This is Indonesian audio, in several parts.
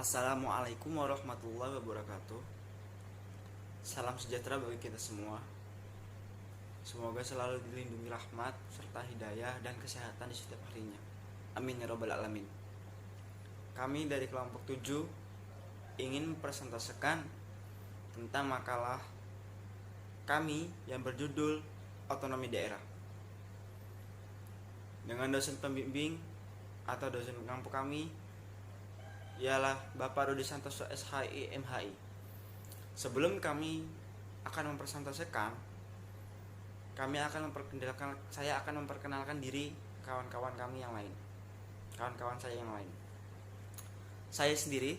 Assalamualaikum warahmatullahi wabarakatuh. Salam sejahtera bagi kita semua. Semoga selalu dilindungi rahmat serta hidayah dan kesehatan di setiap harinya. Amin ya robbal alamin. Kami dari kelompok 7 ingin mempresentasikan tentang makalah kami yang berjudul Otonomi Daerah. Dengan dosen pembimbing atau dosen kampus kami ialah Bapak Rudi Santoso SHI MHI. Sebelum kami akan mempresentasikan, saya akan memperkenalkan diri kawan-kawan kami yang lain. Kawan-kawan saya yang lain. Saya sendiri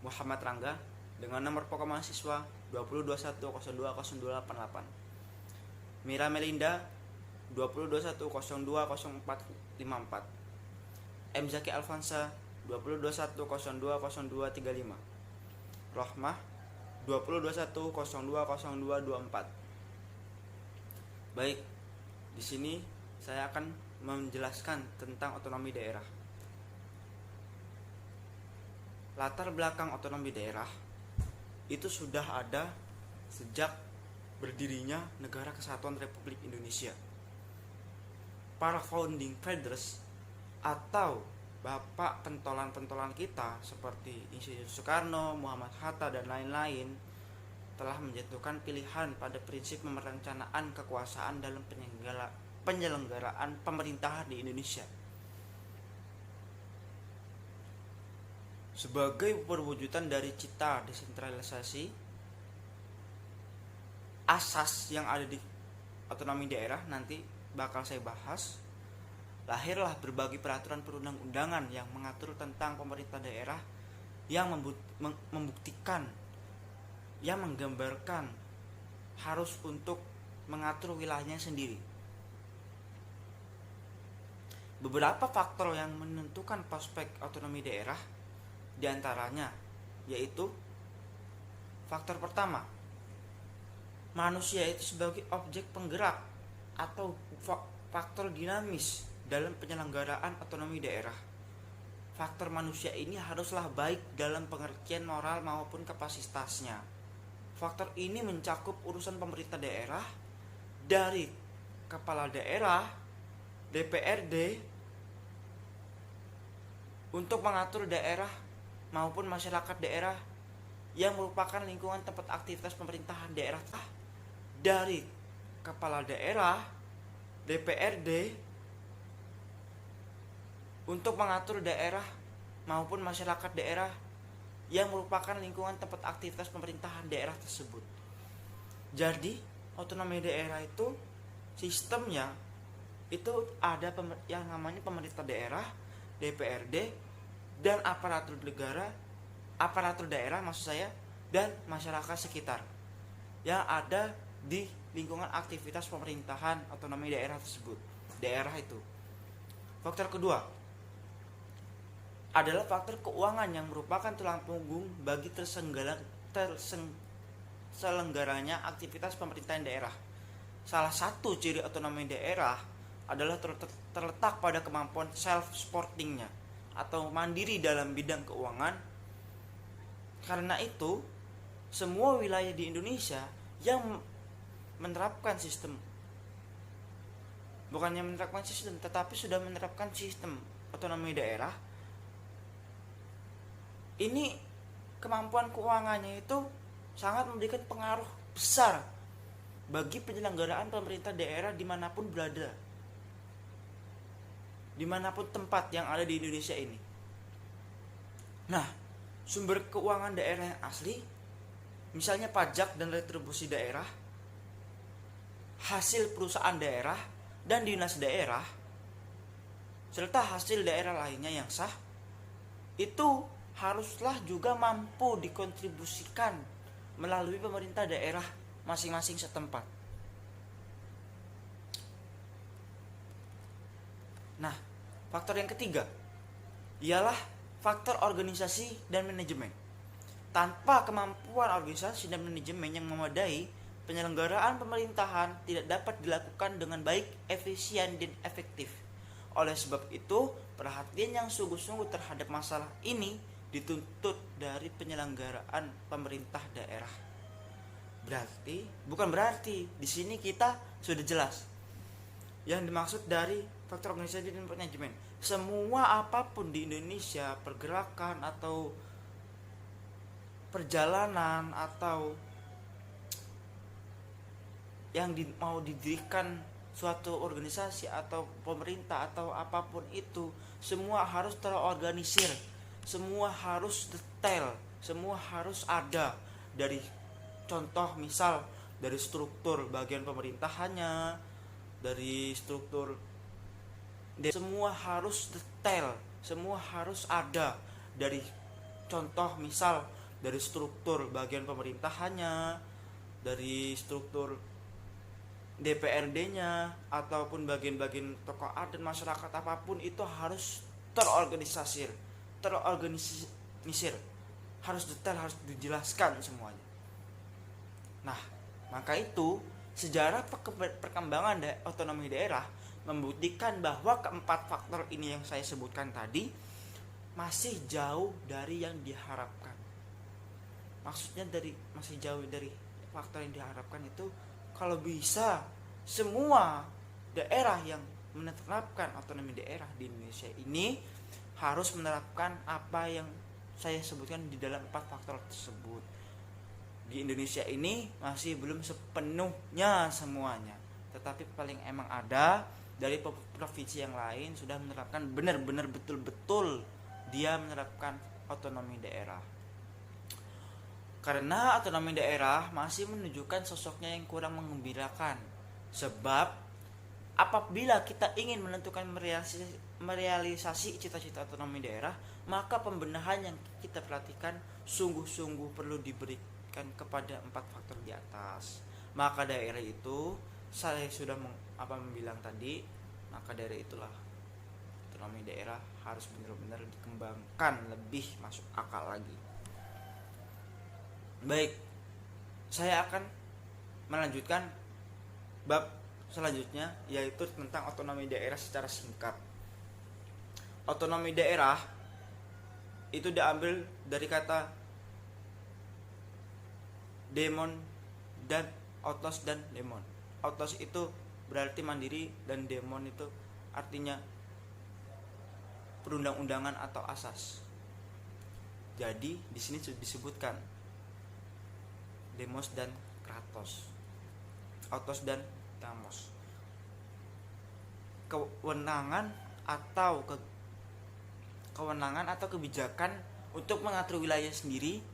Muhammad Rangga dengan nomor pokok mahasiswa 2021020288. Mira Melinda 2021020454. M Zaki Alfansa 2021020235. Rohmah 2021020224. Baik, di sini saya akan menjelaskan tentang otonomi daerah. Latar belakang otonomi daerah itu sudah ada sejak berdirinya Negara Kesatuan Republik Indonesia. Para founding fathers atau bapak pentolan-pentolan kita seperti Insinyur Soekarno, Muhammad Hatta, dan lain-lain telah menjatuhkan pilihan pada prinsip perencanaan kekuasaan dalam penyelenggaraan pemerintahan di Indonesia. Sebagai perwujudan dari cita desentralisasi, asas yang ada di otonomi daerah nanti bakal saya bahas. Lahirlah berbagai peraturan perundang-undangan yang mengatur tentang pemerintah daerah yang membuktikan, yang menggambarkan harus untuk mengatur wilayahnya sendiri. Beberapa faktor yang menentukan prospek otonomi daerah diantaranya yaitu faktor pertama, manusia itu sebagai objek penggerak atau faktor dinamis dalam penyelenggaraan otonomi daerah. Faktor manusia ini haruslah baik dalam pengertian moral maupun kapasitasnya. Faktor ini mencakup urusan pemerintah daerah dari kepala daerah, DPRD untuk mengatur daerah maupun masyarakat daerah yang merupakan lingkungan tempat aktivitas pemerintahan daerah, dari kepala daerah, DPRD untuk mengatur daerah maupun masyarakat daerah yang merupakan lingkungan tempat aktivitas pemerintahan daerah tersebut. Jadi otonomi daerah itu sistemnya itu ada yang namanya pemerintah daerah, DPRD, dan aparatur daerah maksud saya, dan masyarakat sekitar yang ada di lingkungan aktivitas pemerintahan otonomi daerah tersebut. Daerah itu. Faktor kedua adalah faktor keuangan yang merupakan tulang punggung bagi terselenggaranya aktivitas pemerintahan daerah. Salah satu ciri otonomi daerah adalah terletak pada kemampuan self-supportingnya atau mandiri dalam bidang keuangan. Karena itu, semua wilayah di Indonesia yang menerapkan sistem, bukannya menerapkan sistem, tetapi sudah menerapkan sistem otonomi daerah, ini kemampuan keuangannya itu sangat memberikan pengaruh besar bagi penyelenggaraan pemerintah daerah dimanapun berada, dimanapun tempat yang ada di Indonesia ini. Nah, sumber keuangan daerah yang asli, misalnya pajak dan retribusi daerah, hasil perusahaan daerah dan dinas daerah, serta hasil daerah lainnya yang sah, itu haruslah juga mampu dikontribusikan melalui pemerintah daerah masing-masing setempat. Nah, faktor yang ketiga ialah faktor organisasi dan manajemen. Tanpa kemampuan organisasi dan manajemen yang memadai, penyelenggaraan pemerintahan tidak dapat dilakukan dengan baik, efisien, dan efektif. Oleh sebab itu, perhatian yang sungguh-sungguh terhadap masalah ini dituntut dari penyelenggaraan pemerintah daerah. Bukan berarti di sini kita sudah jelas yang dimaksud dari faktor organisasi dan manajemen. Semua apapun di Indonesia, pergerakan atau perjalanan atau yang mau didirikan suatu organisasi atau pemerintah atau apapun itu, semua harus terorganisir, semua harus detail, semua harus ada. Dari contoh misal dari struktur bagian pemerintahannya, dari struktur, semua harus detail, semua harus ada. Dari contoh misal dari struktur bagian pemerintahannya, dari struktur DPRD-nya ataupun bagian-bagian tokoh adat masyarakat apapun itu harus terorganisir, harus detail, harus dijelaskan semuanya. Nah, maka itu sejarah perkembangan otonomi daerah membuktikan bahwa keempat faktor ini yang saya sebutkan tadi masih jauh dari yang diharapkan. Maksudnya masih jauh dari faktor yang diharapkan itu, kalau bisa semua daerah yang menerapkan otonomi daerah di Indonesia ini harus menerapkan apa yang saya sebutkan di dalam 4 faktor tersebut. Di Indonesia ini masih belum sepenuhnya semuanya, tetapi paling emang ada dari provinsi yang lain sudah menerapkan benar-benar betul-betul dia menerapkan otonomi daerah. Karena otonomi daerah masih menunjukkan sosoknya yang kurang menggembirakan. Sebab apabila kita ingin menentukan merealisasi cita-cita otonomi daerah, maka pembenahan yang kita perhatikan sungguh-sungguh perlu diberikan kepada 4 faktor di atas. Maka daerah itu, saya sudah bilang tadi, maka daerah itulah otonomi daerah harus benar-benar dikembangkan lebih masuk akal lagi. Baik, saya akan melanjutkan bab selanjutnya, yaitu tentang otonomi daerah secara singkat. Otonomi daerah itu diambil dari kata demon dan otos dan demon. Otos itu berarti mandiri dan demon itu artinya perundang-undangan atau asas. Jadi di sini disebutkan demos dan kratos, otos dan damos. Kewenangan atau kebijakan untuk mengatur wilayah sendiri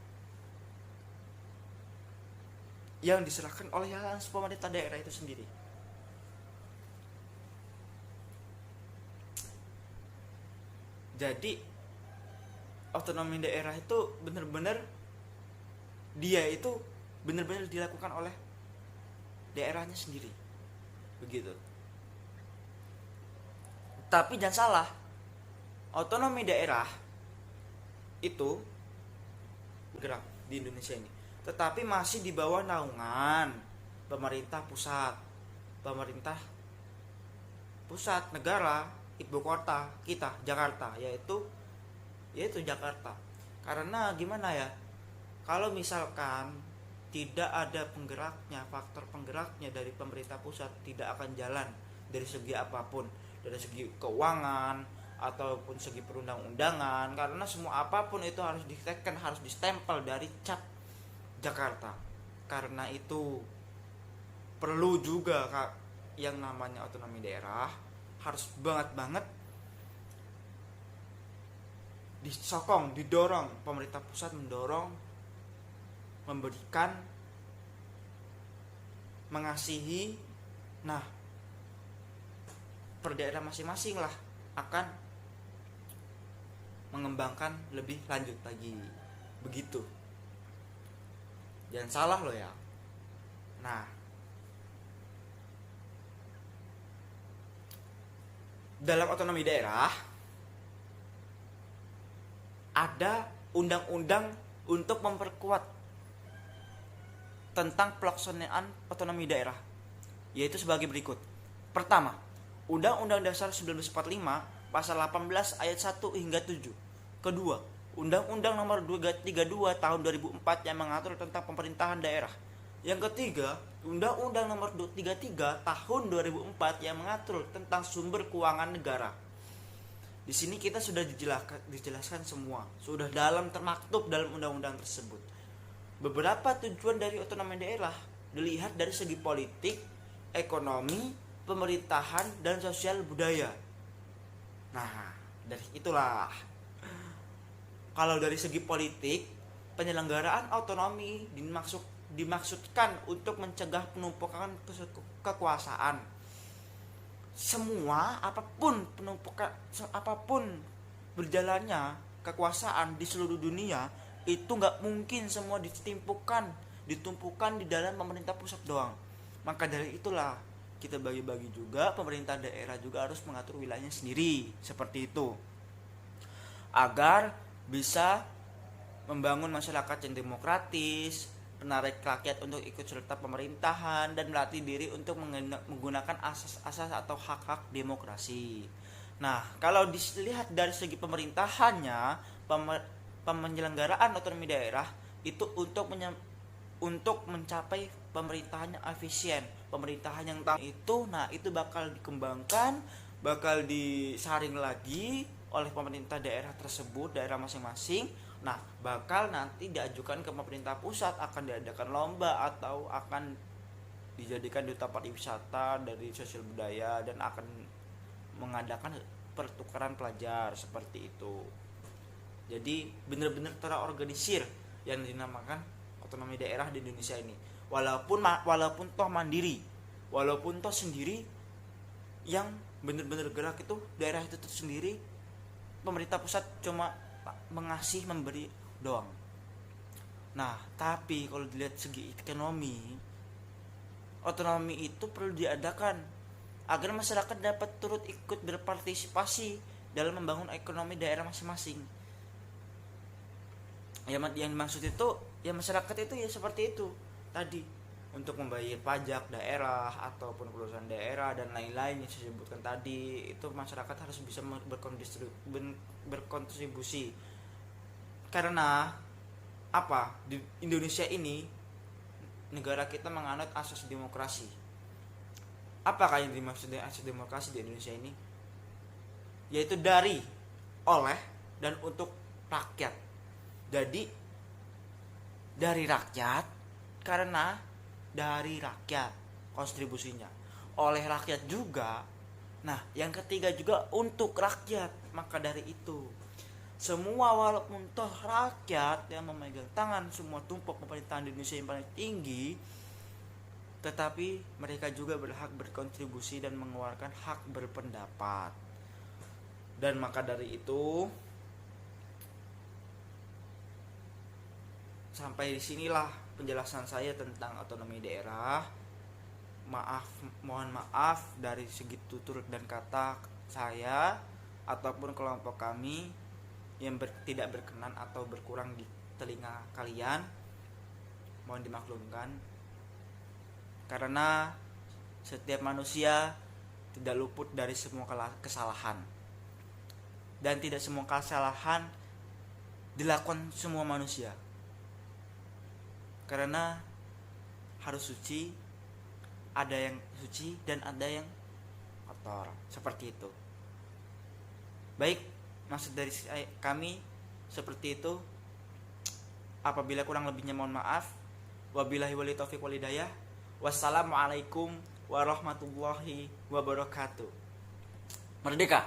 yang diserahkan oleh pemerintah daerah itu sendiri. Jadi otonomi daerah itu benar-benar dilakukan oleh daerahnya sendiri, begitu. Tapi jangan salah, otonomi daerah itu bergerak di Indonesia ini, tetapi masih di bawah naungan pemerintah pusat negara, ibu kota kita Jakarta, yaitu Jakarta. Karena gimana ya, kalau misalkan tidak ada faktor penggeraknya dari pemerintah pusat, tidak akan jalan dari segi apapun, dari segi keuangan ataupun segi perundang-undangan, karena semua apapun itu harus diteken, harus distempel dari cap Jakarta. Karena itu perlu juga yang namanya otonomi daerah harus banget didorong, pemerintah pusat memberikan, mengasihi. Nah, per daerah masing-masing lah akan mengembangkan lebih lanjut lagi, begitu. Jangan salah loh ya. Nah, dalam otonomi daerah ada undang-undang untuk memperkuat tentang pelaksanaan otonomi daerah, yaitu sebagai berikut. Pertama, Undang-Undang Dasar 1945 pasal 18 ayat 1 hingga 7. Kedua, Undang-Undang Nomor 32 Tahun 2004 yang mengatur tentang pemerintahan daerah. Yang ketiga, Undang-Undang Nomor 33 Tahun 2004 yang mengatur tentang sumber keuangan negara. Di sini kita sudah dijelaskan semua, sudah termaktub dalam undang-undang tersebut. Beberapa tujuan dari otonomi daerah dilihat dari segi politik, ekonomi, pemerintahan, dan sosial budaya. Nah, dari itulah, kalau dari segi politik, penyelenggaraan otonomi dimaksudkan untuk mencegah penumpukan kekuasaan. Semua apapun berjalannya kekuasaan di seluruh dunia, itu nggak mungkin semua ditumpukan di dalam pemerintah pusat doang. Maka dari itulah kita bagi-bagi juga, pemerintah daerah juga harus mengatur wilayahnya sendiri seperti itu, agar bisa membangun masyarakat yang demokratis, menarik rakyat untuk ikut serta pemerintahan, dan melatih diri untuk menggunakan asas-asas atau hak-hak demokrasi. Nah, kalau dilihat dari segi pemerintahannya, penyelenggaraan otonomi daerah itu untuk mencapai pemerintahan yang efisien, pemerintahan yang itu, nah itu bakal dikembangkan, bakal disaring lagi oleh pemerintah daerah tersebut, daerah masing-masing. Nah, bakal nanti diajukan ke pemerintah pusat, akan diadakan lomba atau akan dijadikan duta pariwisata dari sosial budaya, dan akan mengadakan pertukaran pelajar seperti itu. Jadi benar-benar terorganisir yang dinamakan otonomi daerah di Indonesia ini. Walaupun toh mandiri, walaupun toh sendiri, yang benar-benar gerak itu daerah itu sendiri, pemerintah pusat cuma memberi doang. Nah, tapi kalau dilihat segi ekonomi, otonomi itu perlu diadakan agar masyarakat dapat turut ikut berpartisipasi dalam membangun ekonomi daerah masing-masing. Yang dimaksud itu ya masyarakat itu ya seperti itu tadi, untuk membayar pajak daerah ataupun perusahaan daerah dan lain-lain yang saya sebutkan tadi, itu masyarakat harus bisa berkontribusi. Karena apa? Di Indonesia ini, negara kita menganut asas demokrasi. Apakah yang dimaksud dengan asas demokrasi di Indonesia ini? Yaitu dari, oleh, dan untuk rakyat. Jadi dari rakyat, karena dari rakyat kontribusinya, oleh rakyat juga. Nah, yang ketiga juga untuk rakyat. Maka dari itu, semua walaupun toh rakyat yang memegang tangan semua tumpuk pemerintahan di Indonesia yang paling tinggi, tetapi mereka juga berhak berkontribusi dan mengeluarkan hak berpendapat. Dan maka dari itu, sampai disinilah penjelasan saya tentang otonomi daerah. Mohon maaf dari segi tutur dan kata saya ataupun kelompok kami yang tidak berkenan atau berkurang di telinga kalian. Mohon dimaklumkan, karena setiap manusia tidak luput dari semua kesalahan, dan tidak semua kesalahan dilakukan semua manusia. Karena harus suci, ada yang suci dan ada yang kotor, seperti itu. Baik, maksud dari kami seperti itu. Apabila kurang lebihnya mohon maaf. Wabillahi wali taufiq wal hidayah. Wassalamualaikum warahmatullahi wabarakatuh. Merdeka.